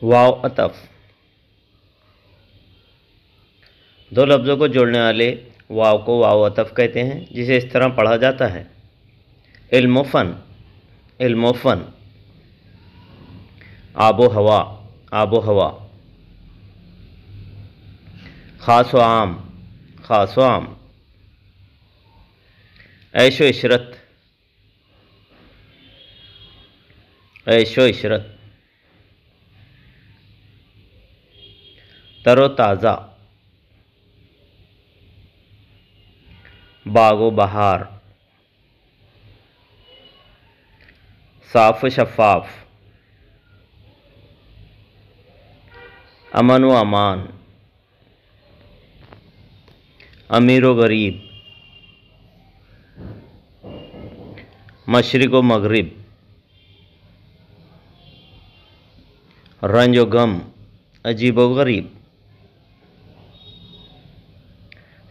वाव अतफ। दो लफ्ज़ों को जोड़ने वाले वाव को वाव अतफ कहते हैं, जिसे इस तरह पढ़ा जाता है। इल्मोफन, इल्मोफन। आबो हवा, आबो हवा। ख़ास व आम, ख़ास व आम। ऐशो इशरत, ऐशो इशरत। तरो ताज़ा, बागो बहार। साफ शफ़ाफ, अमन व अमान। अमीर व गरीब, मशरिक़ व मगरिब। रंज व गम, अजीब व गरीब।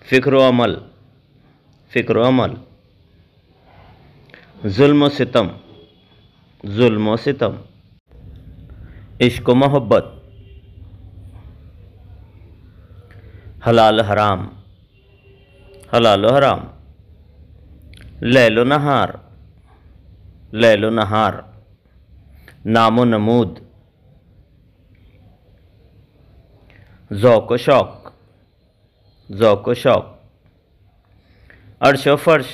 फ़िक्र व अमल, फ़िक्र व अमल। जुल्म व सितम, जुल्म व सितम। इश्क व मोहब्बत। हलाल हराम, हलाल व हराम। लैलो नहार, लैलो नहार। नामो नमूद। ज़ौक़ व शौक़, ज़ौक़ व शौक़। अर्श व फ़र्श,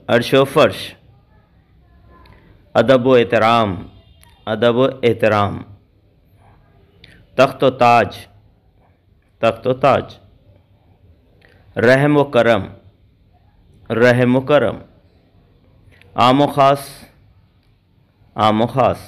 अर्श व फ़र्श। अदब व एहतराम, अदब व एहतराम। तख्त व ताज, तख्त व ताज। रहम व करम, रहम व करम। आम व ख़ास, आम व ख़ास।